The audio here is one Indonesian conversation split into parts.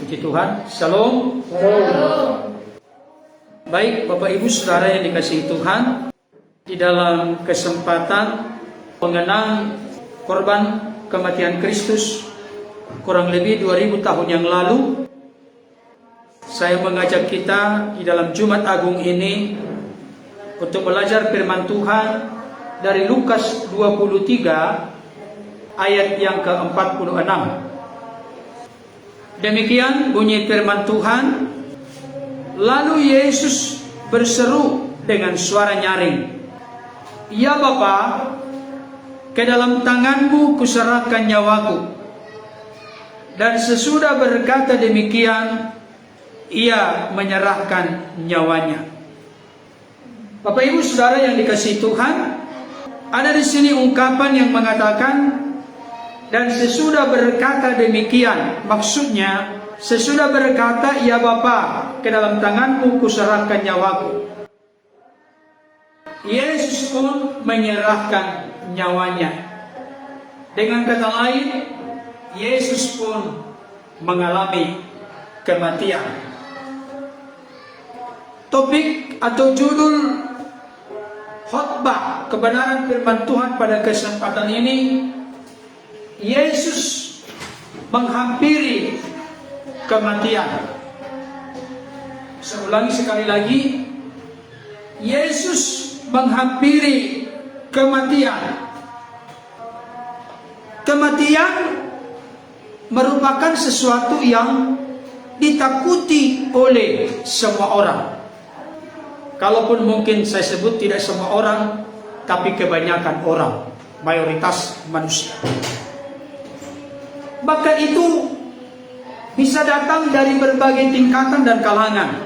Puji Tuhan. Shalom. Baik, Bapak Ibu Saudara yang dikasihi Tuhan, di dalam kesempatan mengenang korban kematian Kristus kurang lebih 2000 tahun yang lalu, saya mengajak kita di dalam Jumat Agung ini untuk belajar firman Tuhan dari Lukas 23 ayat yang ke-46. Demikian bunyi firman Tuhan. Lalu Yesus berseru dengan suara nyaring, "Ya Bapa, ke dalam tanganmu kuserahkan nyawaku." Dan sesudah berkata demikian, ia menyerahkan nyawanya. Bapak Ibu Saudara yang dikasihi Tuhan, ada di sini ungkapan yang mengatakan, dan sesudah berkata demikian, maksudnya sesudah berkata, "Ya Bapa, ke dalam tanganmu kuserahkan nyawaku." Yesus pun menyerahkan nyawanya. Dengan kata lain, Yesus pun mengalami kematian. Topik atau judul khotbah kebenaran firman Tuhan pada kesempatan ini, Yesus menghampiri kematian. Saya ulangi sekali lagi, Yesus menghampiri kematian. Kematian merupakan sesuatu yang ditakuti oleh semua orang. Kalaupun mungkin saya sebut tidak semua orang, tapi kebanyakan orang, mayoritas manusia. Maka itu bisa datang dari berbagai tingkatan dan kalangan.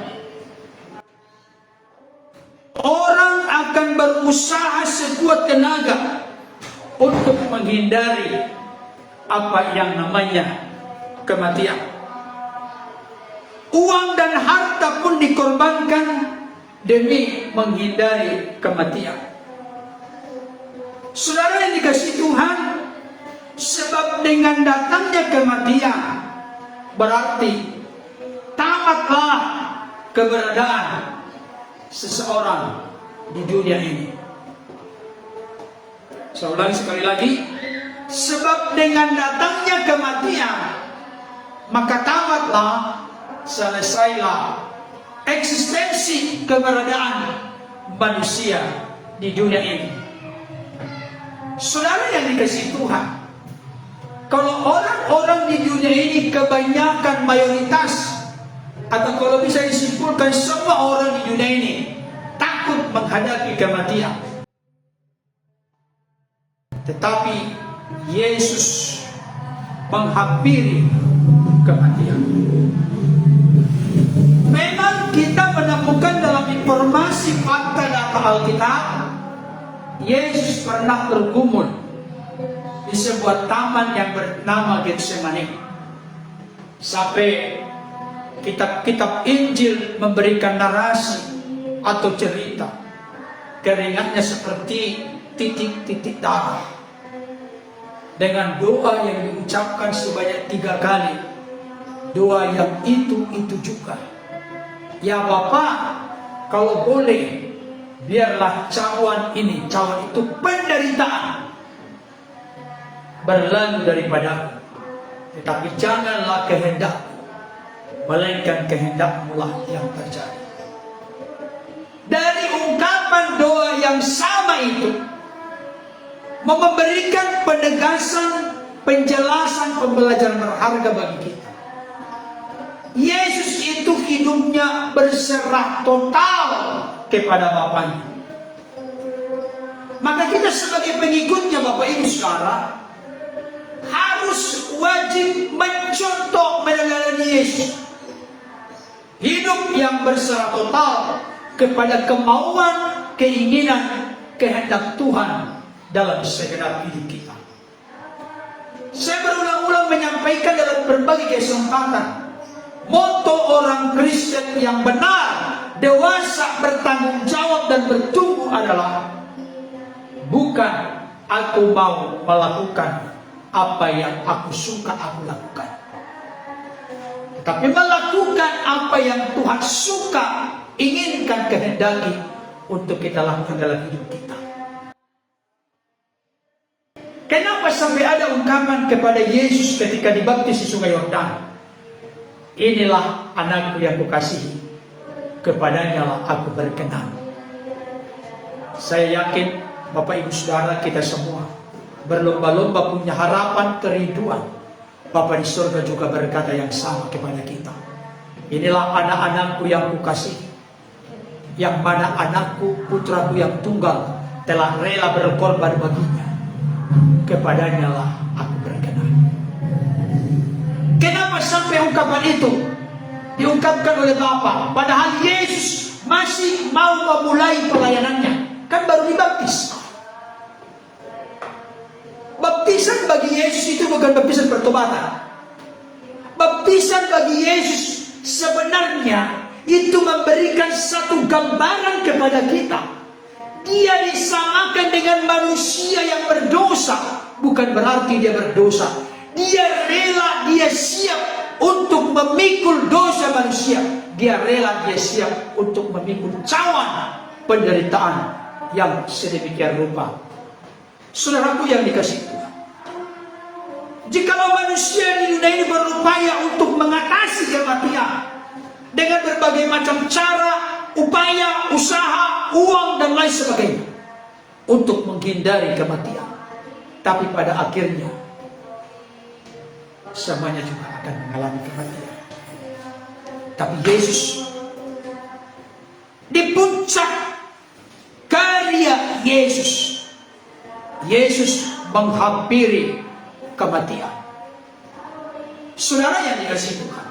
Orang akan berusaha sekuat tenaga untuk menghindari apa yang namanya kematian. Uang dan harta pun dikorbankan demi menghindari kematian. Saudara yang dikasihi Tuhan, sebab dengan datangnya kematian berarti tamatlah keberadaan seseorang di dunia ini. Saya ulangi sekali lagi, sebab dengan datangnya kematian maka tamatlah, selesailah eksistensi keberadaan manusia di dunia ini. Saudara yang dikasihi Tuhan, kalau orang-orang di dunia ini kebanyakan mayoritas, atau kalau bisa disimpulkan semua orang di dunia ini takut menghadapi kematian, tetapi Yesus menghampiri kematian. Memang kita menemukan dalam informasi fakta data Alkitab, Yesus pernah bergumul di sebuah taman yang bernama Getsemani. Sampai kitab-kitab Injil memberikan narasi atau cerita, keringatnya seperti titik-titik darah. Dengan doa yang diucapkan sebanyak 3 kali, doa yang itu juga, "Ya Bapa, kalau boleh, biarlah cawan itu penderitaan berlalu daripada, tetapi janganlah kehendak, melainkan kehendak-Mu lah yang terjadi." Dari ungkapan doa yang sama itu memberikan penegasan, penjelasan, pembelajaran berharga bagi kita. Yesus itu hidupnya berserah total kepada Bapaknya. Maka kita sebagai pengikutnya, Bapak Ibu Saudara, harus wajib mencontoh meneladani Yesus. Hidup yang berserah total kepada kemauan, keinginan, kehendak Tuhan dalam segenap hidup kita. Saya berulang-ulang menyampaikan dalam berbagai kesempatan, moto orang Kristen yang benar, dewasa, bertanggung jawab dan bertumbuh adalah, bukan aku mau melakukan apa yang aku suka aku lakukan, tapi melakukan apa yang Tuhan suka, inginkan, kehendaki untuk kita lakukan dalam hidup kita. Kenapa sampai ada ungkapan kepada Yesus ketika dibaptis di Sungai Yordan? Inilah anakku yang kukasihi, kepadanya lah aku berkenan. Saya yakin Bapak Ibu Saudara kita semua berlomba-lomba punya harapan kerinduan. Bapa di surga juga berkata yang sama kepada kita. Inilah anak-anakku yang kukasihi, yang mana anakku, putraku yang tunggal telah rela berkorban baginya. Kepadanya lah aku berkenan. Kenapa sampai ungkapan itu diungkapkan oleh Bapa? Padahal Yesus masih mau memulai pelayanannya, kan baru dibaptis. Baptisan bagi Yesus itu bukan baptisan pertobatan. Baptisan bagi Yesus sebenarnya itu memberikan satu gambaran kepada kita. Dia disamakan dengan manusia yang berdosa. Bukan berarti dia berdosa. Dia rela, dia siap untuk memikul dosa manusia. Dia rela, dia siap untuk memikul cawan penderitaan yang sedemikian rupa. Saudaraku yang dikasihi Tuhan, jikalau manusia di dunia ini berupaya untuk mengatasi kematian dengan berbagai macam cara, upaya, usaha, uang, dan lain sebagainya untuk menghindari kematian, tapi pada akhirnya semuanya juga akan mengalami kematian. Tapi Yesus, di puncak karya Yesus menghampiri kematian. Saudara yang dikasihi Tuhan,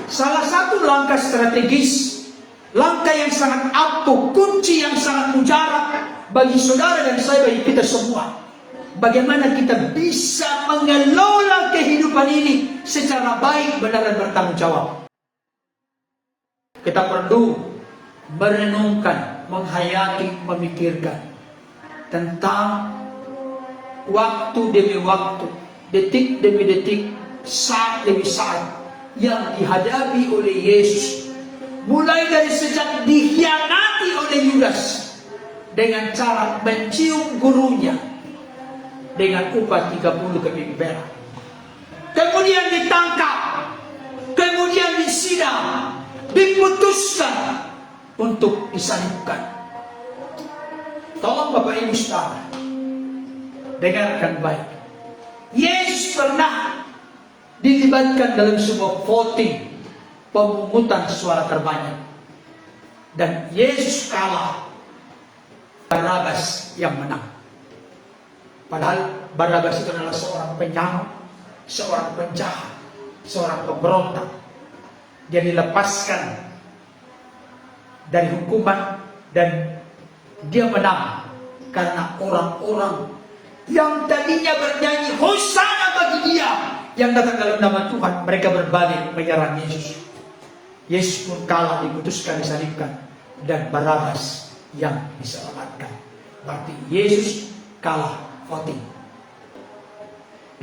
salah satu langkah strategis, langkah yang sangat ampuh, kunci yang sangat mujarab bagi saudara dan saya, bagi kita semua, bagaimana kita bisa mengelola kehidupan ini secara baik, benar, dan bertanggung jawab. Kita perlu merenungkan, menghayati, memikirkan tentang waktu demi waktu, detik demi detik, saat demi saat yang dihadapi oleh Yesus, mulai dari sejak dikhianati oleh Yudas dengan cara mencium gurunya dengan upah 30 keping perak, kemudian ditangkap, kemudian disidang, diputuskan untuk disalibkan. Tolong Bapak Ibu Saudara, dengarkan baik. Yesus pernah dilibatkan dalam sebuah voting, pemungutan suara terbanyak, dan Yesus kalah. Barabas yang menang. Padahal Barabas itu adalah seorang penyahat, seorang penjahat, seorang pemberontak. Dia dilepaskan dari hukuman dan dia menang karena orang-orang yang tadinya bernyanyi Hosana bagi dia, yang datang dalam nama Tuhan, mereka berbalik menyerang Yesus. Yesus pun kalah, diputuskan disalibkan, dan Barabas yang diselamatkan. Berarti Yesus kalah voting.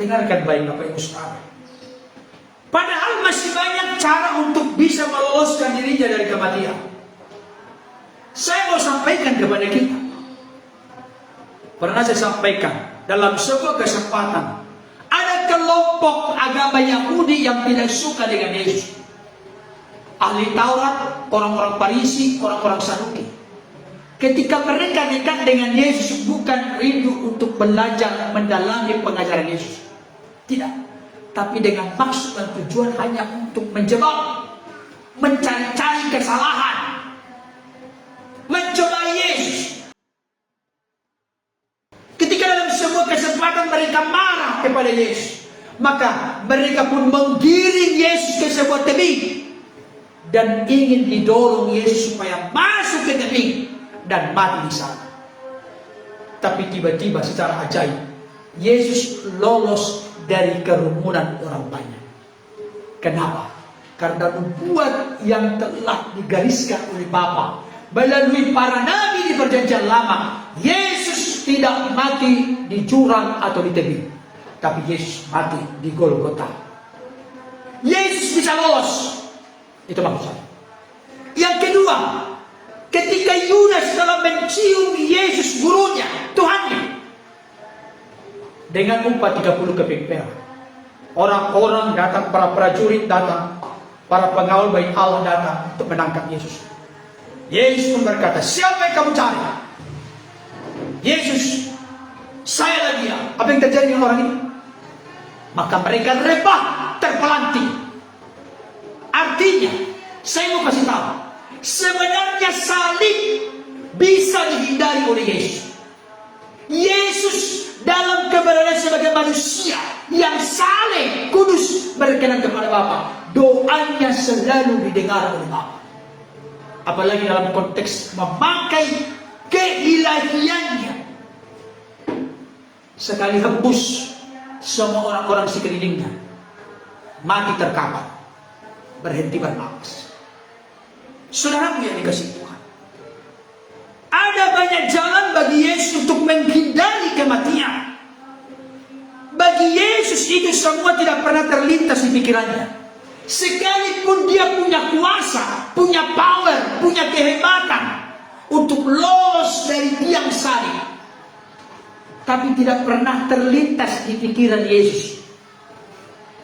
Dengarkan baik Bapak Ibu Saudara. Padahal masih banyak cara untuk bisa meloloskan dirinya dari kematian. Saya mau sampaikan kepada kita. Pernah saya sampaikan dalam sebuah kesempatan, ada kelompok agama Yahudi yang tidak suka dengan Yesus. Ahli Taurat, orang-orang Farisi, orang-orang Saduki. Ketika mereka dekat dengan Yesus, bukan rindu untuk belajar mendalami pengajaran Yesus, tidak, tapi dengan maksud dan tujuan hanya untuk menjebak, mencari-cari kesalahan, mencoba Yesus. Ketika dalam sebuah kesempatan mereka marah kepada Yesus, maka mereka pun menggiring Yesus ke sebuah tebing dan ingin didorong Yesus supaya masuk ke tebing dan mati di sana. Tapi tiba-tiba secara ajaib Yesus lolos dari kerumunan orang banyak. Kenapa? Karena nubuat yang telah digariskan oleh Bapa melalui para nabi di perjanjian lama, Yesus tidak mati di jurang atau di tebing, tapi Yesus mati di Golgota. Yesus bisa lolos. Itu maksud saya. Yang kedua, ketika Yudas telah mencium Yesus gurunya, Tuhannya, dengan upah 30 keping perak, orang-orang datang, para prajurit datang, para pengawal bait Allah datang untuk menangkap Yesus. Yesus pun berkata, siapa yang kamu cari? Yesus, sayalah dia. Apa yang terjadi dengan orang ini? Maka mereka rebah, terpelanting. Artinya, saya mau kasih tahu, sebenarnya salib bisa dihindari oleh Yesus. Yesus dalam keberadaan sebagai manusia yang saleh, kudus, berkenan kepada Bapa, doanya selalu didengar oleh Bapa. Apalagi dalam konteks memakai keilahiannya. Sekali hembus, semua orang-orang sekelilingnya mati terkapar, berhenti bernapas. Saudaraku yang dikasihi Tuhan, ada banyak jalan bagi Yesus untuk menghindari kematian. Bagi Yesus itu semua tidak pernah terlintas di pikirannya. Sekalipun dia punya kuasa, punya power, punya kehebatan untuk lolos dari tiang salib, tapi tidak pernah terlintas di pikiran Yesus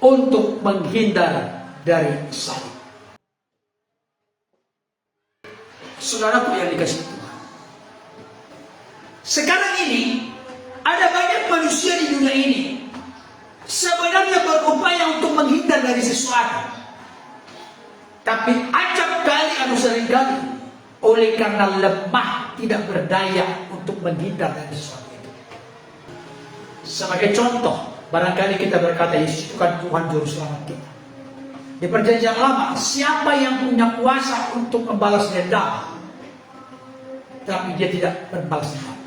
untuk menghindar dari salib. Saudaraku yang dikasihi Tuhan, sekarang ini ada banyak manusia di dunia ini sebenarnya berupaya untuk menghindar dari sesuatu, tapi acap kali atau seringkali oleh karena lemah tidak berdaya untuk menghindar dari sesuatu itu. Sebagai contoh, barangkali kita berkata Yesus itu kan Tuhan Juru Selamat kita. Di perjanjian lama, siapa yang punya kuasa untuk membalas dendam, tapi dia tidak membalas dendam?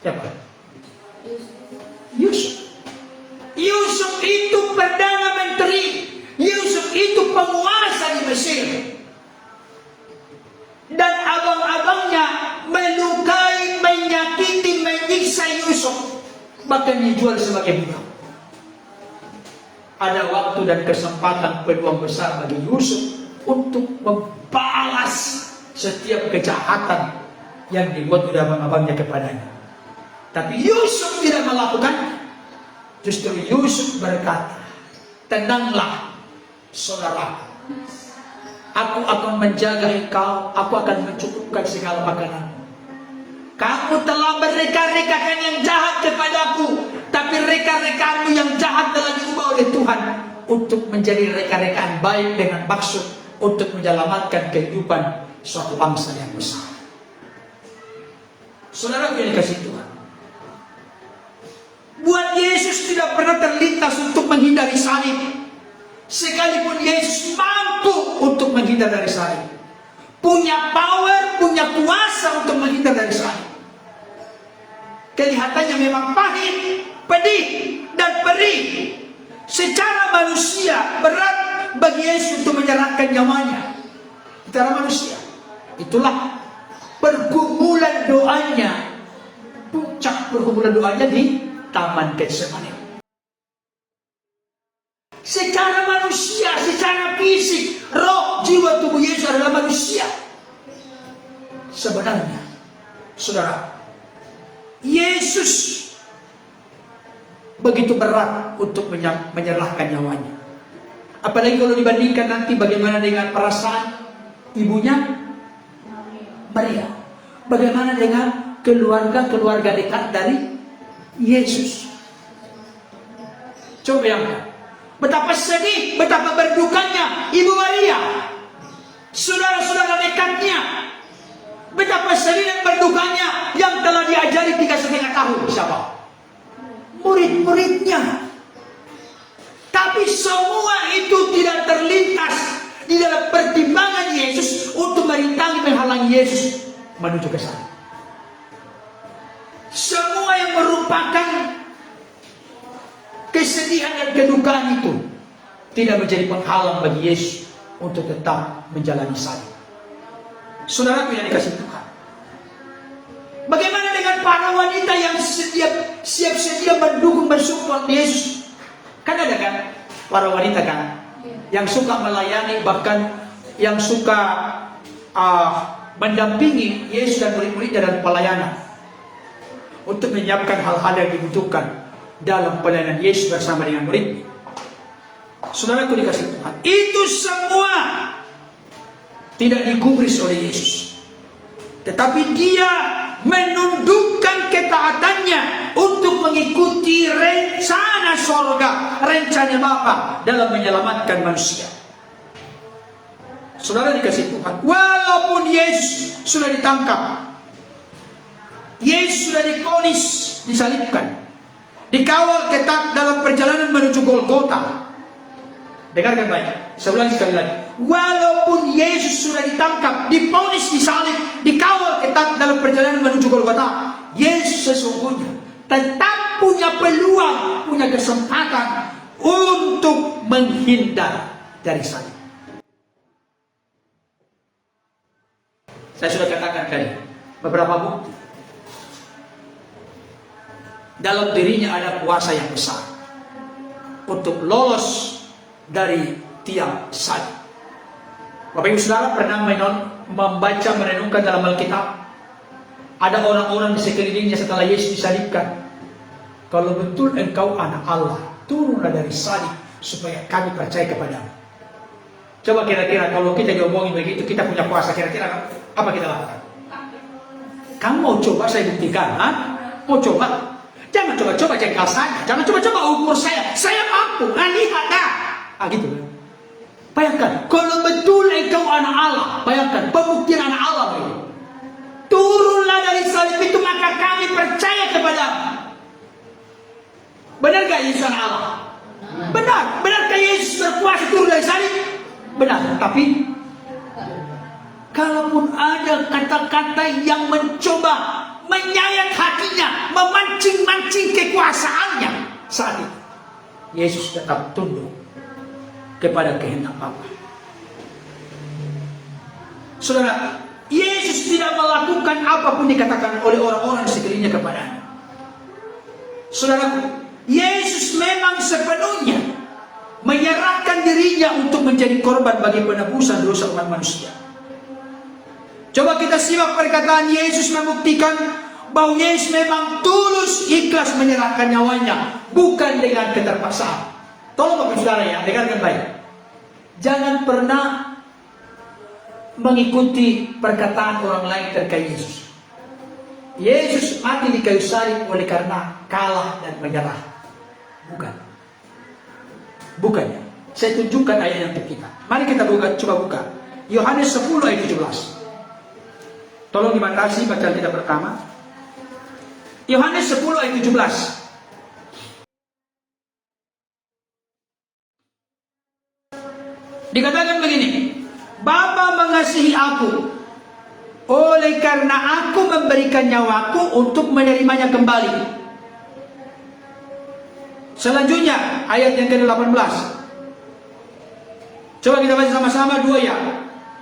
Siapa? Yusuf. Yusuf itu Perdana Menteri. Yusuf itu penguasa di Mesir. Dan abang-abangnya melukai, menyakiti, menyiksa Yusuf, bahkan dijual sebagai budak. Ada waktu dan kesempatan peluang besar bagi Yusuf untuk membalas setiap kejahatan yang dibuat oleh abang-abangnya kepadanya. Tapi Yusuf tidak melakukannya. Justru Yusuf berkata, tenanglah saudara, aku akan menjaga engkau, aku akan mencukupkan segala makanan. Kamu telah mereka-rekakan yang jahat kepadaku, tapi reka-rekaanmu yang jahat telah diubah oleh Tuhan untuk menjadi reka-rekaan baik dengan maksud untuk menyelamatkan kehidupan suatu bangsa yang besar. Saudara yang dikasihi Tuhan, buat Yesus tidak pernah terlintas untuk menghindari salib. Sekalipun Yesus mampu untuk menghindar dari salib, punya power, punya kuasa untuk menghindar dari salib. Kelihatannya memang pahit, pedih, dan perih. Secara manusia berat bagi Yesus untuk menyerahkan nyawanya. Secara manusia, itulah pergumulan doanya. Puncak pergumulan doanya di Taman Getsemani. Secara manusia, secara fisik, roh, jiwa, tubuh Yesus adalah manusia. Sebenarnya, saudara, Yesus begitu berat untuk menyerahkan nyawanya. Apalagi kalau dibandingkan nanti bagaimana dengan perasaan ibunya Maria. Bagaimana dengan keluarga-keluarga dekat dari Yesus. Coba bayangkan, betapa sedih, betapa berdukanya Ibu Maria, saudara-saudara dekatnya, betapa sedih dan berdukanya yang telah diajari 3,5 tahun. Siapa? Murid-muridnya. Tapi semua itu tidak terlintas di dalam pertimbangan Yesus untuk merintangi, menghalangi Yesus menuju ke sana. Semua yang merupakan kesedihan dan kedukaan itu tidak menjadi penghalang bagi Yesus untuk tetap menjalani salib. Saudaraku yang dikasihi Tuhan, bagaimana dengan para wanita yang siap sedia mendukung, mensupport Yesus? Kan ada kan para wanita kan yang suka melayani, bahkan yang suka mendampingi Yesus dan murid-muridnya dalam pelayanan, untuk menyiapkan hal-hal yang dibutuhkan dalam pelayanan Yesus bersama dengan murid. Saudaraku dikasih Tuhan, itu semua tidak digubris oleh Yesus, tetapi dia menundukkan ketaatannya untuk mengikuti rencana sorga, rencana Bapa dalam menyelamatkan manusia. Saudara dikasih Tuhan, walaupun Yesus sudah ditangkap, Yesus sudah divonis disalibkan, dikawal ketat dalam perjalanan menuju Golgota. Dengarkan baik, saya ulangi sekali lagi. Walaupun Yesus sudah ditangkap, divonis disalib, dikawal ketat dalam perjalanan menuju Golgota, Yesus sesungguhnya tetap punya peluang, punya kesempatan untuk menghindar dari salib. Saya sudah katakan tadi beberapa bukti. Dalam dirinya ada kuasa yang besar untuk lolos dari tiang salib. Bapak Ibu Saudara pernah membaca, merenungkan dalam Alkitab, ada orang-orang di sekelilingnya setelah Yesus disalibkan, kalau betul engkau anak Allah, turunlah dari salib supaya kami percaya kepadamu. Coba kira-kira kalau kita diomongin begitu, kita punya kuasa, kira-kira apa kita lakukan? Kamu mau coba saya buktikan? Ha? Mau coba? Jangan coba-coba cekal saya, jangan coba-coba ukur saya mampu, lihat dah. Gitu. Bayangkan, kalau betul engkau anak Allah, bayangkan, pembuktian anak Allah begitu. Turunlah dari salib itu, maka kami percaya kepadamu. Benarkah Yesus anak Allah? Benar. Benarkah Yesus berkuasa turun dari salib? Benar. Tapi kalaupun ada kata-kata yang mencoba menyayat hatinya, memancing-mancing kekuasaannya, saat itu Yesus tetap tunduk kepada kehendak Bapa. Saudara, Yesus tidak melakukan apapun dikatakan oleh orang-orang di sekelilingnya kepadanya. Saudaraku, Yesus memang sepenuhnya menyerahkan dirinya untuk menjadi korban bagi penebusan dosa umat manusia. Coba kita simak perkataan Yesus membuktikan bahwa Yesus memang tulus ikhlas menyerahkan nyawanya, bukan dengan keterpaksaan. Tolong Bapak Saudara ya, dengarkan baik. Jangan pernah mengikuti perkataan orang lain terkait Yesus. Yesus mati di kayu salib oleh karena kalah dan menyerah. Bukannya. Saya tunjukkan ayat yang untuk kita. Mari kita coba buka. Yohanes 10 ayat 17. Tolong dibatasi bacaan kita pertama. Yohanes 10 ayat 17. Dikatakan begini, Bapa mengasihi aku, oleh karena aku memberikan nyawaku untuk menerimanya kembali. Selanjutnya ayat yang ke-18. Coba kita baca sama-sama dua ya.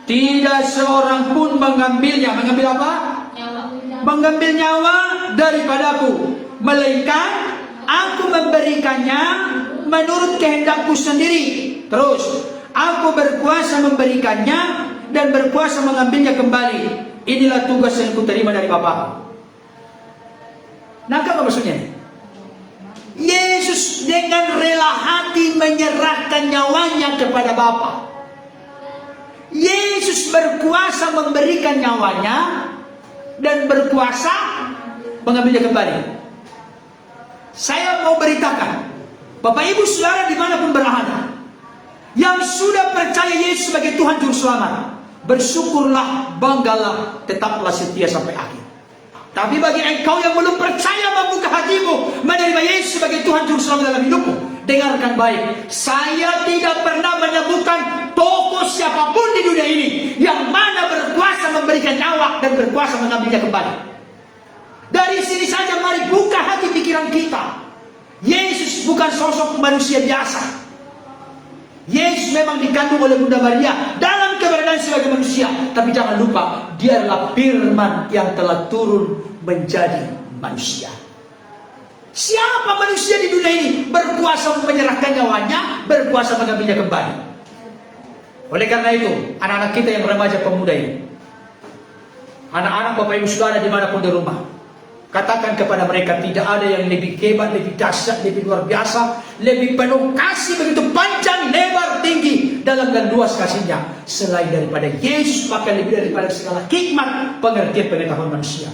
Tidak seorang pun mengambilnya. Mengambil apa? Mengambil nyawa daripadaku, melainkan aku memberikannya menurut kehendakku sendiri. Terus, aku berkuasa memberikannya dan berkuasa mengambilnya kembali. Inilah tugas yang kuterima dari Bapa. Nah, apa maksudnya? Yesus dengan rela hati menyerahkan nyawanya kepada Bapa. Yesus berkuasa memberikan nyawanya dan berkuasa mengambilnya kembali. Saya mau beritakan, Bapak Ibu Saudara dimanapun berada, yang sudah percaya Yesus sebagai Tuhan Juru Selamat, bersyukurlah, banggalah, tetaplah setia sampai akhir. Tapi bagi engkau yang belum percaya, membuka hatimu menerima Yesus sebagai Tuhan Juru Selamat dalam hidupmu, dengarkan baik. Saya tidak pernah menemukan tokoh siapapun di dunia ini yang mana berkuasa memberikan nyawa dan berkuasa mengambilnya kembali. Dari sini saja mari buka hati pikiran kita. Yesus bukan sosok manusia biasa. Yesus memang dikandung oleh Bunda Maria dalam keberadaan sebagai manusia, tapi jangan lupa dia adalah firman yang telah turun menjadi manusia. Siapa manusia di dunia ini berkuasa menyerahkan nyawanya, berkuasa mengambilnya kembali? Oleh karena itu, anak-anak kita yang remaja pemuda ini, anak-anak Bapak Ibu Saudara dimanapun di rumah, katakan kepada mereka, tidak ada yang lebih hebat, lebih dahsyat, lebih luar biasa, lebih penuh kasih, begitu panjang, lebar, tinggi, dalam dan luas kasihnya, selain daripada Yesus, bahkan lebih daripada segala hikmat, pengertian, pengetahuan manusia.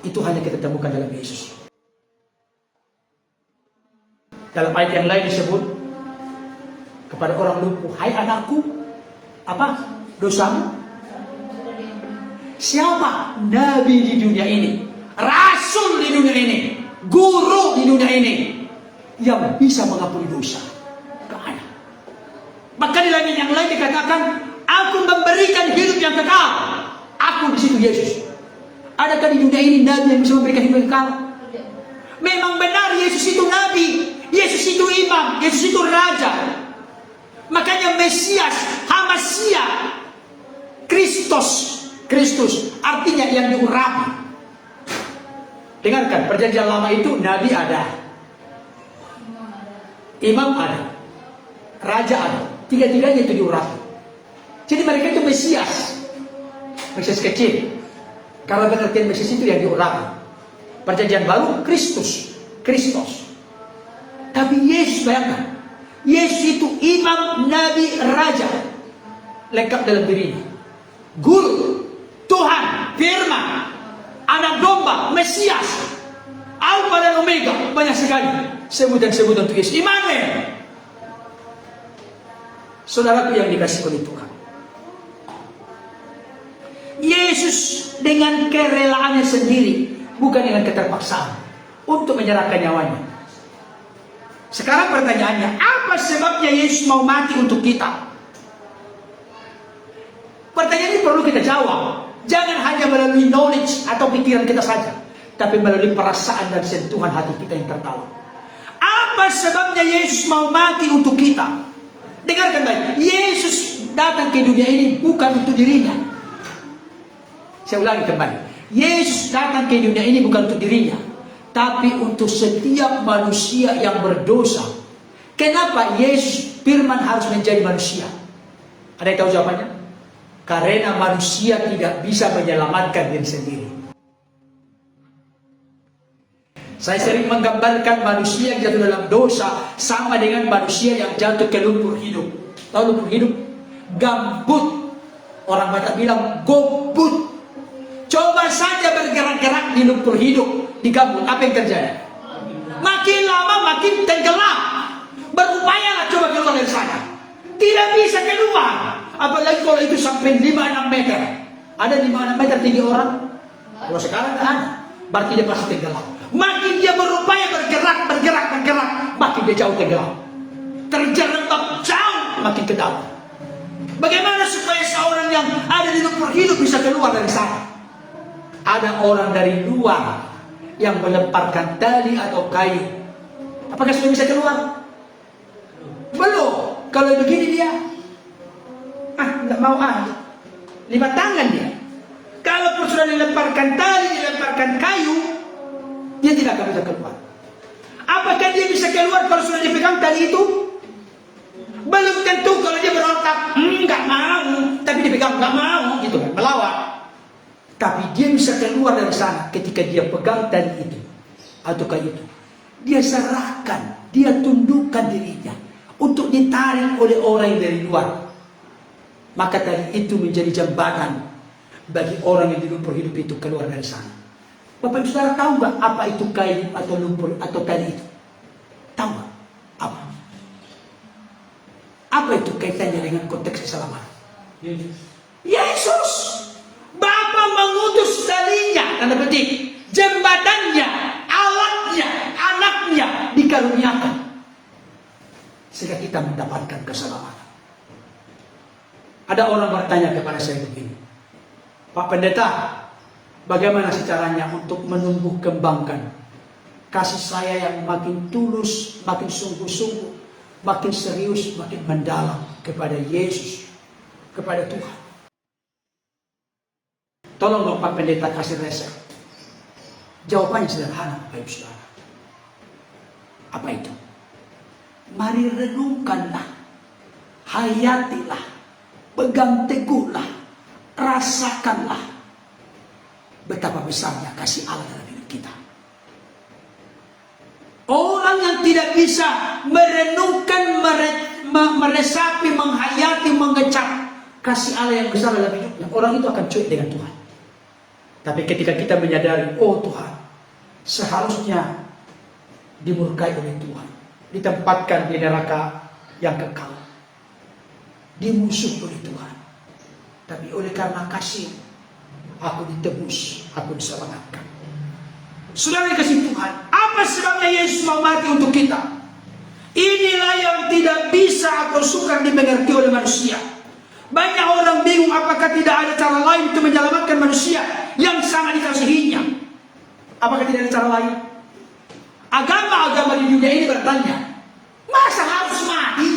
Itu hanya kita temukan dalam Yesus. Dalam ayat yang lain disebut kepada orang lumpuh, hai anakku, apa dosamu? Siapa nabi di dunia ini, rasul di dunia ini, guru di dunia ini yang bisa mengampuni dosa? Gak ada. Bahkan di langit yang lain dikatakan, aku memberikan hidup yang kekal. Aku di situ Yesus. Adakah di dunia ini nabi yang bisa memberikan hidup yang kekal? Memang benar Yesus itu nabi, Yesus itu imam, Yesus itu raja. Makanya Mesias, Hamasia, Kristus artinya yang diurapi. Dengarkan, perjanjian lama itu nabi ada, imam ada, raja ada, tiga-tiganya itu diurapi. Jadi mereka itu Mesias kecil. Kalau pengertian Mesias itu yang diurapi. Perjanjian baru Kristus. Tapi Yesus, bayangkan, Yesus itu imam, nabi, raja, lengkap dalam dirinya. Guru, Tuhan, firman, anak domba, Mesias, Alfa dan Omega, banyak sekali sebutan-sebutan untuk Yesus. Immanuel. Saudaraku yang dikasihi oleh Tuhan, Yesus dengan kerelaannya sendiri, bukan dengan keterpaksaan, untuk menyerahkan nyawanya. Sekarang pertanyaannya, apa sebabnya Yesus mau mati untuk kita? Pertanyaan ini perlu kita jawab. Jangan hanya melalui knowledge atau pikiran kita saja, tapi melalui perasaan dan sentuhan hati kita yang tertawa. Apa sebabnya Yesus mau mati untuk kita? Dengarkan baik, Yesus datang ke dunia ini bukan untuk dirinya. Saya ulangi kembali, Yesus datang ke dunia ini bukan untuk dirinya, tapi untuk setiap manusia yang berdosa. Kenapa Yesus firman harus menjadi manusia? Ada yang tahu jawabannya? Karena manusia tidak bisa menyelamatkan diri sendiri. Saya sering menggambarkan manusia yang jatuh dalam dosa sama dengan manusia yang jatuh ke lumpur hidup. Tahu lumpur hidup? Gambut. Orang Batak bilang gobut. Coba saja bergerak-gerak di lumpur hidup, di gambut, apa yang terjadi? Makin lama makin tenggelam. Berupayalah coba keluar dari sana, tidak bisa keluar. Apalagi kalau itu sampai 5-6 meter. Ada 5-6 meter tinggi orang? Kalau sekarang tidak ada, berarti dia pasti tenggelam. Makin dia berupaya bergerak, makin dia jauh tenggelam. Terjerembab jauh, makin ke dalam. Bagaimana supaya seorang yang ada di lumpur hidup bisa keluar dari sana? Ada orang dari luar yang melemparkan tali atau kayu. Apakah sudah bisa keluar? Belum. Kalau begini dia, nggak mau lipat tangan dia. Kalaupun sudah dilemparkan tali, dilemparkan kayu, dia tidak akan bisa keluar. Apakah dia bisa keluar kalau sudah dipegang tali itu? Belum tentu. Kalau dia berontak, nggak mau, tapi dipegang nggak mau, gitu kan, melawan. Tapi dia bisa keluar dari sana ketika dia pegang tali itu atau kayu itu. Dia serahkan, dia tundukkan dirinya untuk ditarik oleh orang yang dari luar. Maka tali itu menjadi jembatan bagi orang yang di lumpur hidup itu keluar dari sana. Bapak Ibu Saudara tahu nggak apa itu kayu atau lumpur atau tali itu? Tahu nggak? Apa? Apa itu kaitannya dengan konteks keselamatan? Yesus. Bapa mengutus talinya, tanda petik, jembatannya, alatnya, anaknya dikaruniakan sehingga kita mendapatkan keselamatan. Ada orang bertanya kepada saya begini, Pak Pendeta, bagaimana sih caranya untuk menumbuh kembangkan kasih saya yang makin tulus, makin sungguh-sungguh, makin serius, makin mendalam kepada Yesus, kepada Tuhan? Tolong dong Pak Pendeta kasih resep. Jawabannya sederhana, Bapak Ibu Saudara. Apa itu? Mari renungkanlah, hayatilah pegang teguhlah, rasakanlah betapa besarnya kasih Allah dalam hidup kita. Orang yang tidak bisa merenungkan, meresapi, menghayati, mengecap kasih Allah yang besar dalam hidupnya, orang itu akan cuek dengan Tuhan. Tapi ketika kita menyadari, oh Tuhan, seharusnya dimurkai oleh Tuhan, ditempatkan di neraka yang kekal, dimusuh oleh Tuhan, tapi oleh karena kasih, aku ditebus, aku diselamatkan. Saudara yang kasih Tuhan, apa sebabnya Yesus mau mati untuk kita? Inilah yang tidak bisa atau sukar dimengerti oleh manusia. Banyak orang bingung apakah tidak ada cara lain untuk menyelamatkan manusia yang sangat dikasihinya. Apakah tidak ada cara lain? Agama-agama di dunia ini bertanya, masa harus mati?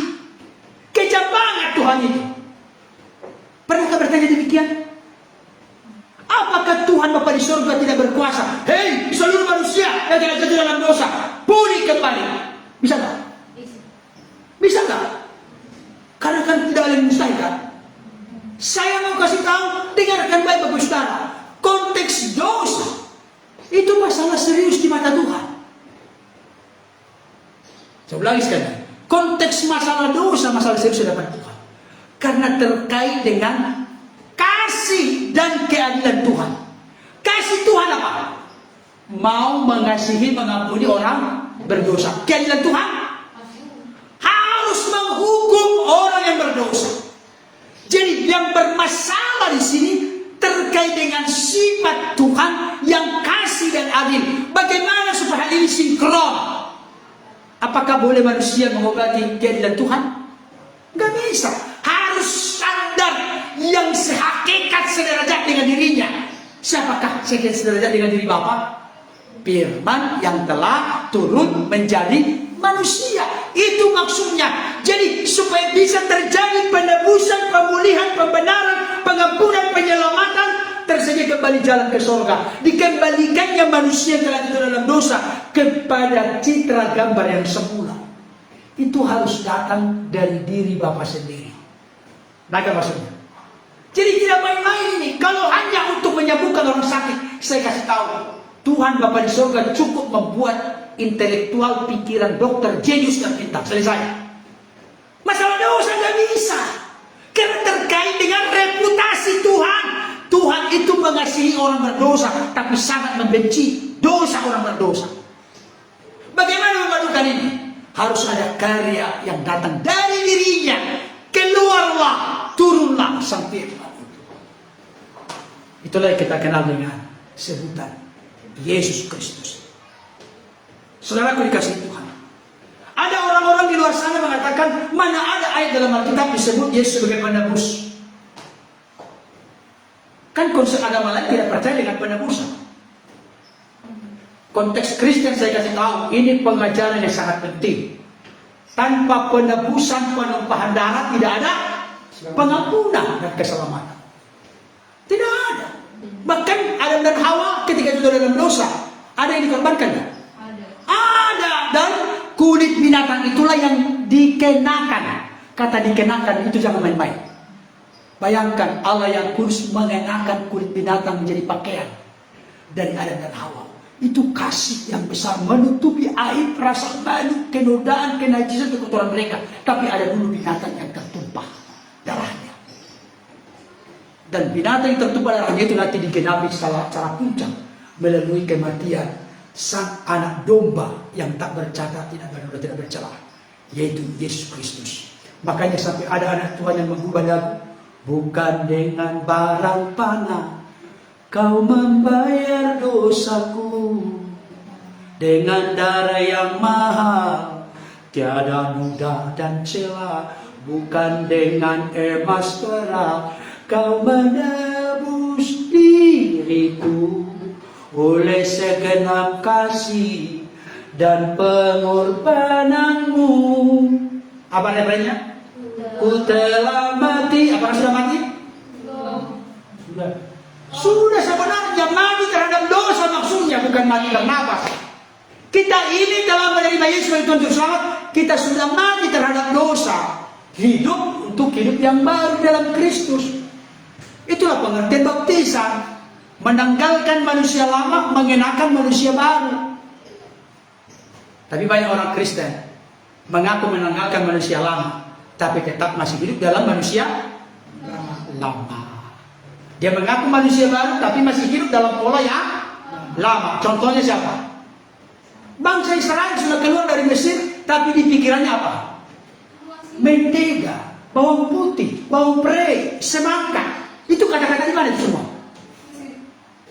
Kejam banget Tuhan itu. Pernahkah bertanya demikian? Apakah Tuhan Bapa di surga tidak berkuasa? Hei, seluruh manusia yang tidak jatuh dalam dosa, pulih kembali. Bisa nggak? Bisa nggak? Karena kan tidak ada yang mustahil kan? Saya mau kasih tahu, dengarkan baik Bapak Saudara. Konteks dosa itu masalah serius di mata Tuhan. Saya ulangi sekali. Konteks masalah dosa masalah serius di hadapan Tuhan. Karena terkait dengan kasih dan keadilan Tuhan. Kasih Tuhan apa? Mau mengasihi, mengampuni orang berdosa. Keadilan Tuhan harus menghukum orang yang berdosa. Jadi yang bermasalah di sini terkait dengan sifat Tuhan yang kasih dan adil. Bagaimana supaya hal ini sinkron? Apakah boleh manusia mengobati keadilan Tuhan? Gak bisa. Harus standar yang sehakikat sederajat dengan dirinya. Siapakah sederajat dengan diri Bapa? Firman yang telah turun menjadi manusia. Itu maksudnya. Jadi supaya bisa terjadi penebusan, pemulihan, pembenaran, pengampunan, penyelamatan, tersedia kembali jalan ke surga. Dikembalikannya manusia yang telah jatuh dalam dosa kepada citra gambar yang semula. Itu harus datang dari diri Bapa sendiri. Nah, maksudnya. Jadi tidak main-main ini. Kalau hanya untuk menyembuhkan orang sakit, saya kasih tahu, Tuhan Bapa di surga cukup membuat intelektual pikiran dokter jenius dan pintar. Selesai. Masalah dosa nggak bisa. Karena terkait dengan reputasi Tuhan. Tuhan itu mengasihi orang berdosa, tapi sangat membenci dosa orang berdosa. Bagaimana memadukan ini? Harus ada karya yang datang dari dirinya. Keluarlah, turunlah sang firman. Itulah yang kita kenal dengan sebutan Yesus Kristus. Saudaraku dikasih Tuhan. Ada orang-orang di luar sana mengatakan, mana ada ayat dalam Alkitab disebut Yesus sebagai penebus. Kan konsep agama lain tidak percaya dengan penebusan. Konteks Kristen saya kasih tahu, ini pengajaran yang sangat penting. Tanpa penebusan, penumpahan darah tidak ada pengampunan dan keselamatan. Tidak ada. Bahkan Adam dan Hawa ketika itu dalam dosa, ada yang dikorbankan ya? Ada. Dan kulit binatang itulah yang dikenakan. Kata dikenakan itu jangan main-main. Bayangkan Allah yang kudus mengenakan kulit binatang menjadi pakaian dari Adam dan Hawa. Itu kasih yang besar, menutupi aib, rasa malu, kenodaan, kenajisan, kekotoran mereka. Tapi ada dulu binatang yang tertumpah darahnya. Dan binatang yang tertumpah darahnya itu nanti digenapi secara puncak melalui kematian sang anak domba yang tak bercacat, tidak bercelah, yaitu Yesus Kristus. Makanya sampai ada anak Tuhan yang mengubah lagu, bukan dengan barang panah kau membayar dosaku, dengan darah yang mahal tiada noda dan celah, bukan dengan emas perak kau menebus diriku, oleh segenap kasih dan pengorbananmu. Apa refrennya? Ku telah mati. Apakah sudah mati? Sudah. Sudah sebenarnya mati terhadap dosa maksudnya, bukan mati bernafas. Kita ini telah menerima Yesus sebagai Tuhan Juru Selamat, kita sudah mati terhadap dosa. Hidup untuk hidup yang baru dalam Kristus. Itulah pengertian baptisan. Menanggalkan manusia lama, mengenakan manusia baru. Tapi banyak orang Kristen mengaku menanggalkan manusia lama, tapi tetap masih hidup dalam manusia lama. Dia mengaku manusia baru, tapi masih hidup dalam pola yang lama. Contohnya siapa? Bangsa Israel sudah keluar dari Mesir, tapi di pikirannya apa? Mentega, bawang putih, bawang prei, semangka. Itu kata-kata di mana itu semua?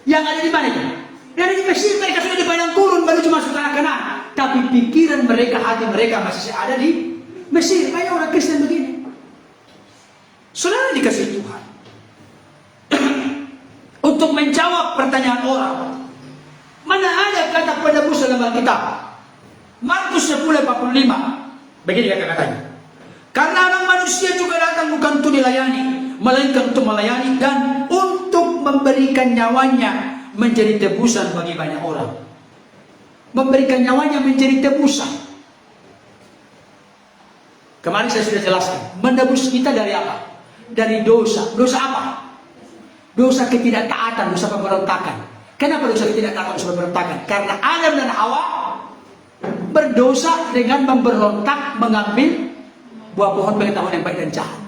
Yang ada di mana itu? Dari Mesir mereka sudah di padang gurun, baru cuma masuk tanah Kanaan. Tapi pikiran mereka, hati mereka masih ada di Mesir. Banyak orang Kristen begini. Saudara dikasih Tuhan untuk menjawab pertanyaan orang. Mana ada kata penebus dalam Alkitab? Markus 10:45. Begini kata-katanya. Karena anak manusia juga datang bukan untuk dilayani, melainkan untuk melayani dan untuk memberikan nyawanya menjadi tebusan bagi banyak orang. Memberikan nyawanya menjadi tebusan. Kemarin saya sudah jelaskan. Menebus kita dari apa? Dari dosa. Dosa apa? Dosa ketidaktaatan, dosa pemberontakan. Kenapa dosa ketidaktaatan, dosa pemberontakan? Karena Adam dan Hawa berdosa dengan memberontak mengambil buah pohon pengetahuan yang baik dan jahat.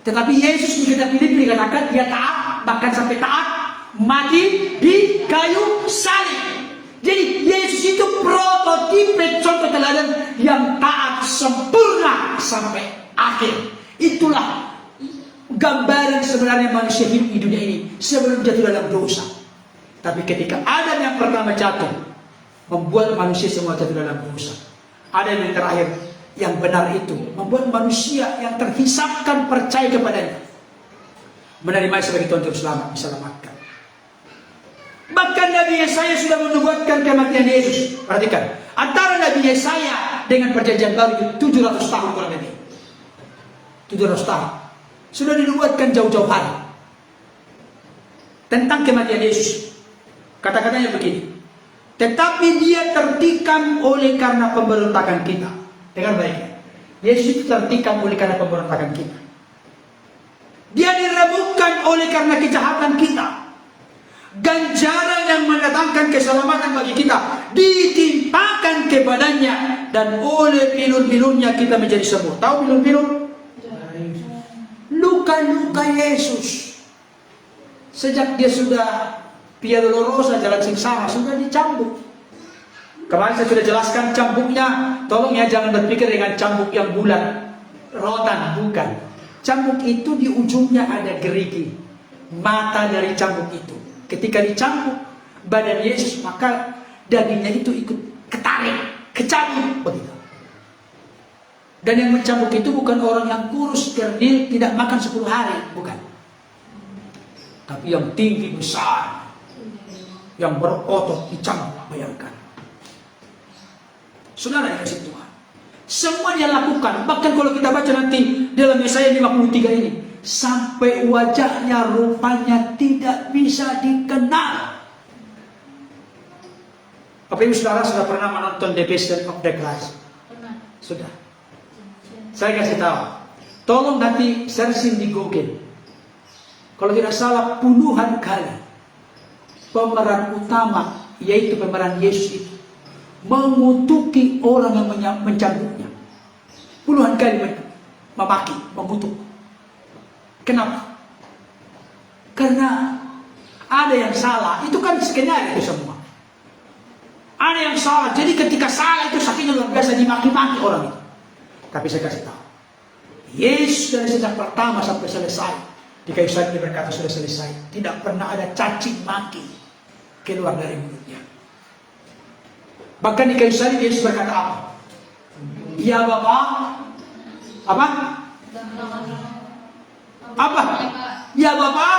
Tetapi Yesus di kitab Filipi dikatakan dia taat, bahkan sampai taat mati di kayu salib. Jadi Yesus itu prototipe, contoh teladan yang taat sempurna sampai akhir. Itulah gambaran sebenarnya manusia hidup di dunia ini sebelum jatuh dalam dosa. Tapi ketika Adam yang pertama jatuh, membuat manusia semua jatuh dalam dosa. Adam yang terakhir, yang benar itu, membuat manusia yang terhisapkan percaya kepadanya, menerima sebagai Tuhan Juru Selamat, diselamatkan. Bahkan Nabi Yesaya sudah menubuatkan kematian Yesus. Perhatikan, antara Nabi Yesaya dengan perjanjian baru itu 700 tahun kurang lebih. 700 tahun. Sudah dinubuatkan jauh-jauh hari tentang kematian Yesus. Kata-katanya begini. Tetapi dia tertikam oleh karena pemberontakan kita. Dengar baik. Yesus itu tertikam oleh karena pemberontakan kita. Dia diremukkan oleh karena kejahatan kita. Ganjaran yang mendatangkan keselamatan bagi kita ditimpakan kepadanya, dan oleh pilur-pilurnya kita menjadi sembuh. Tahu pilur-pilur? Luka-luka Yesus. Sejak dia sudah Via Dolorosa, jalan sengsara, sudah dicambuk. Kemarin saya sudah jelaskan cambuknya. Tolong ya, jangan berpikir dengan cambuk yang bulat, rotan, bukan. Cambuk itu di ujungnya ada gerigi, mata dari cambuk itu. Ketika dicambuk badan Yesus, maka dagingnya itu ikut ketarik, kecambuk begitu. Dan yang mencambuk itu bukan orang yang kurus, kerdil, tidak makan 10 hari, bukan. Tapi yang tinggi, besar, yang berotot, dicambuk, bayangkan. Saudara yang kasih Tuhan, semua dia lakukan. Bahkan kalau kita baca nanti dalam Yesaya 53 ini, sampai wajahnya, rupanya tidak bisa dikenal. Apa ibu saudara sudah pernah menonton The Passion of the Christ? Pernah. Sudah. Saya kasih tahu. Tolong nanti searching di Google. Kalau tidak salah puluhan kali pemeran utama, yaitu pemeran Yesus itu, mengutuki orang yang mencambuknya. Puluhan kali memaki, mengutuk. Kenapa? Karena ada yang salah. Itu kan skenario itu semua. Ada yang salah. Jadi ketika salah itu sakitnya luar biasa, dimaki-maki orang itu. Tapi saya kasih tahu, Yesus dari sejak pertama sampai selesai di kayu salib dia berkata sudah selesai. Tidak pernah ada caci maki keluar dari mulutnya. Bahkan di kayu salib Yesus berkata apa? Ya Bapa, apa? Apa? Ya Bapa,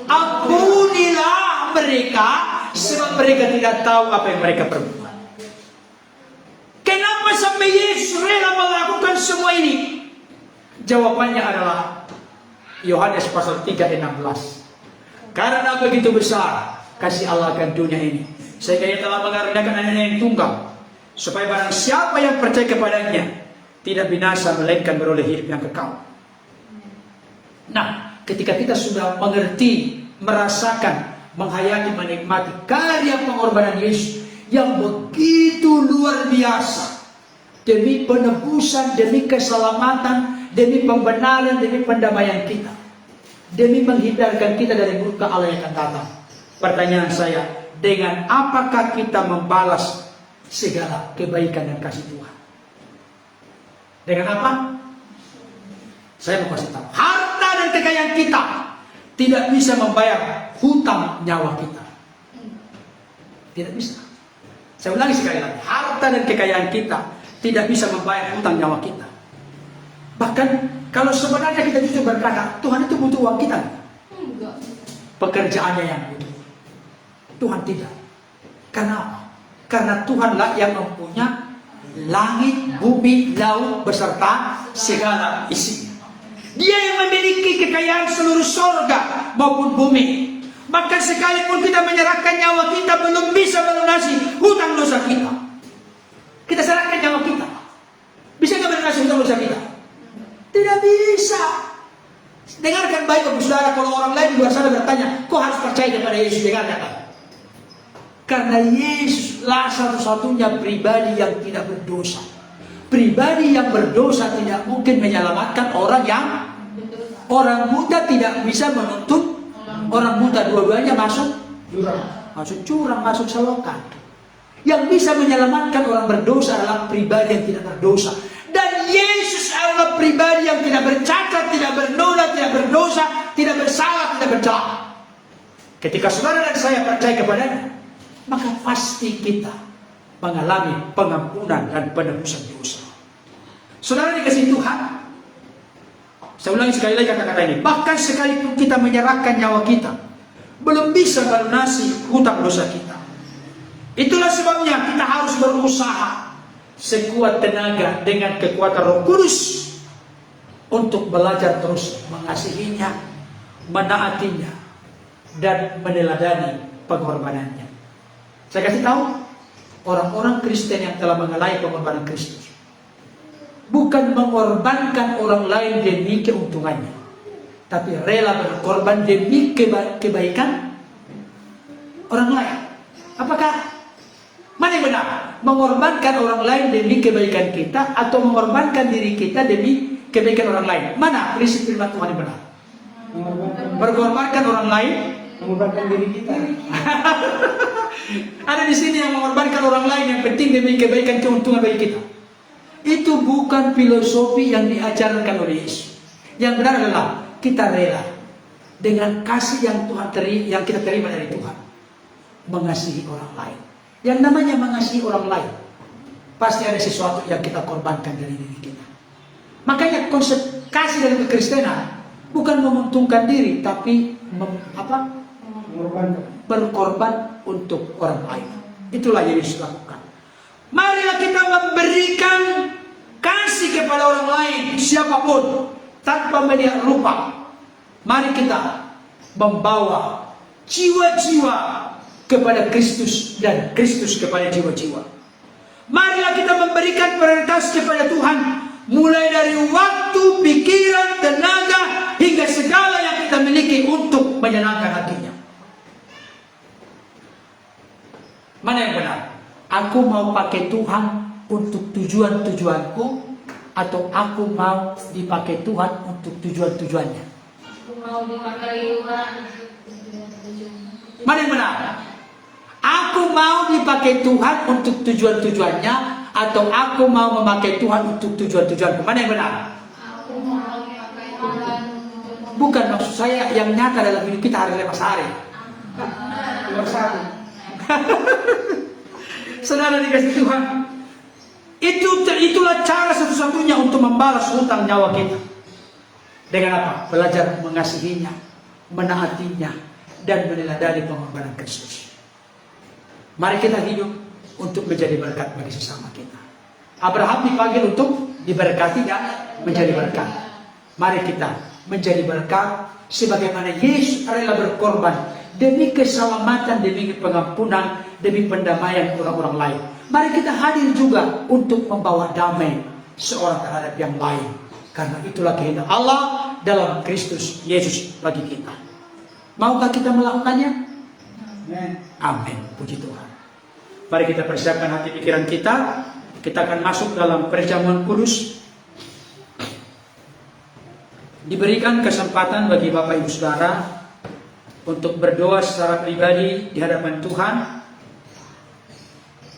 ampunilah mereka, sebab mereka tidak tahu apa yang mereka perbuat. Kenapa sampai Yesus rela melakukan semua ini? Jawabannya adalah Yohanes pasal 3:16. Karena begitu besar kasih Allah akan dunia ini, sehingga ia telah mengaruniakan anaknya yang tunggal, supaya barang siapa yang percaya kepadanya tidak binasa, melainkan beroleh hidup yang kekal. Nah, ketika kita sudah mengerti, merasakan, menghayati, menikmati karya pengorbanan Yesus yang begitu luar biasa, demi penebusan, demi keselamatan, demi pembenaran, demi pendamaian kita, demi menghindarkan kita dari murka Allah yang akan datang. Pertanyaan saya, dengan apakah kita membalas segala kebaikan dan kasih Tuhan? Dengan apa? Saya mau kasih tahu, harta dan kekayaan kita tidak bisa membayar hutang nyawa kita. Tidak bisa. Saya ulangi sekali lagi, harta dan kekayaan kita tidak bisa membayar hutang nyawa kita. Bahkan kalau sebenarnya kita justru berkata, Tuhan itu butuh uang kita. Pekerjaannya yang butuh. Tuhan tidak. Karena apa? Karena Tuhanlah yang mempunyai langit, bumi, laut beserta segala isinya. Dia yang memiliki kekayaan seluruh sorga maupun bumi. Bahkan sekalipun kita menyerahkan nyawa kita, belum bisa melunasi hutang dosa kita. Kita serahkan nyawa kita, bisa nggak melunasi hutang dosa kita? Tidak bisa. Dengarkan baik, Bapak Saudara, kalau orang lain di luar sana bertanya, kok harus percaya kepada Yesus? Dengarkan baik. Karena Yesuslah satu-satunya pribadi yang tidak berdosa. Pribadi yang berdosa tidak mungkin menyelamatkan orang yang orang buta, tidak bisa menuntut orang buta, dua-duanya masuk jurang, masuk selokan. Yang bisa menyelamatkan orang berdosa adalah pribadi yang tidak berdosa. Dan Yesus adalah pribadi yang tidak bercacat, tidak bernoda, tidak berdosa, tidak bersalah, tidak bercela. Ketika saudara dan saya percaya kepadanya, maka pasti kita mengalami pengampunan dan penebusan dosa. Saudara dikasih Tuhan, saya ulangi sekali lagi kata-kata ini, bahkan sekalipun kita menyerahkan nyawa kita, belum bisa melunasi hutang dosa kita. Itulah sebabnya kita harus berusaha sekuat tenaga dengan kekuatan Roh Kudus untuk belajar terus mengasihinya, menaatinya, dan meneladani pengorbanannya. Saya kasih tahu, orang-orang Kristen yang telah mengalami pengorbanan Kristus bukan mengorbankan orang lain demi keuntungannya, tapi rela berkorban demi kebaikan orang lain. Apakah mana yang benar? Mengorbankan orang lain demi kebaikan kita atau mengorbankan diri kita demi kebaikan orang lain? Mana prinsip firman Tuhan yang benar? Mengorbankan orang lain, mengorbankan diri kita. Ada di sini yang mengorbankan orang lain yang penting demi kebaikan keuntungan bagi kita. Itu bukan filosofi yang diajarkan oleh Yesus. Yang benar adalah kita rela dengan kasih yang yang kita terima dari Tuhan, mengasihi orang lain. Yang namanya mengasihi orang lain, pasti ada sesuatu yang kita korbankan dari diri kita. Makanya konsep kasih dalam kekristenan bukan menguntungkan diri, tapi berkorban untuk orang lain. Itulah yang Yesus lakukan. Marilah kita memberikan kasih kepada orang lain, siapapun, tanpa melihat rupa. Mari kita membawa jiwa-jiwa kepada Kristus dan Kristus kepada jiwa-jiwa. Marilah kita memberikan prioritas kepada Tuhan, mulai dari waktu, pikiran, tenaga, hingga segala yang kita miliki untuk menyenangkan hatinya. Mana yang benar? Aku mau pakai Tuhan untuk tujuan-tujuanku, atau aku mau dipakai Tuhan untuk tujuan-tujuannya? Aku mau dipakai Tuhan. Mana yang benar? Aku mau dipakai Tuhan untuk tujuan-tujuannya, atau aku mau memakai Tuhan untuk tujuan-tujuanku? Mana yang benar? Aku mau dipakai Tuhan. Bukan, maksud saya yang nyata dalam hidup kita hari lepas hari. Saudara dikasih Tuhan, itulah cara satu-satunya untuk membalas hutang nyawa kita. Dengan apa? Belajar mengasihinya, menaatinya, dan meneladani pengorbanan Kristus. Mari kita hidup untuk menjadi berkat bagi sesama kita. Abraham dipanggil untuk diberkati dan menjadi berkat. Mari kita menjadi berkat sebagaimana Yesus rela berkorban demi keselamatan, demi pengampunan, demi pendamaian orang-orang lain. Mari kita hadir juga untuk membawa damai seorang terhadap yang lain. Karena itulah kehendak Allah dalam Kristus Yesus bagi kita. Maukah kita melakukannya? Amin. Puji Tuhan. Mari kita persiapkan hati pikiran kita. Kita akan masuk dalam perjamuan kudus. Diberikan kesempatan bagi Bapak Ibu Saudara untuk berdoa secara pribadi di hadapan Tuhan.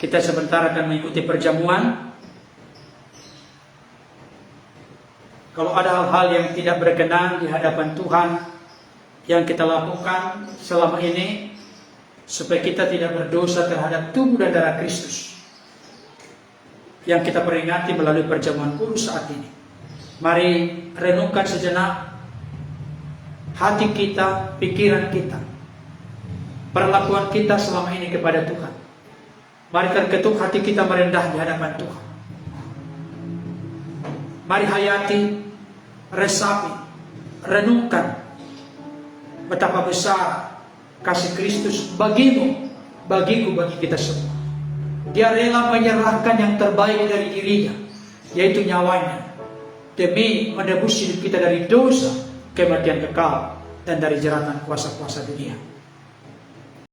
Kita sebentar akan mengikuti perjamuan. Kalau ada hal-hal yang tidak berkenan di hadapan Tuhan yang kita lakukan selama ini, supaya kita tidak berdosa terhadap tubuh dan darah Kristus yang kita peringati melalui perjamuan kudus saat ini. Mari renungkan sejenak hati kita, pikiran kita, perlakuan kita selama ini kepada Tuhan. Mari terketuk hati kita merendah di hadapan Tuhan. Mari hayati, resapi, renungkan betapa besar kasih Kristus bagimu, bagiku, bagi kita semua. Dia rela menyerahkan yang terbaik dari dirinya, yaitu nyawanya, demi menebus hidup kita dari dosa, kematian kekal, dan dari jeratan kuasa-kuasa dunia.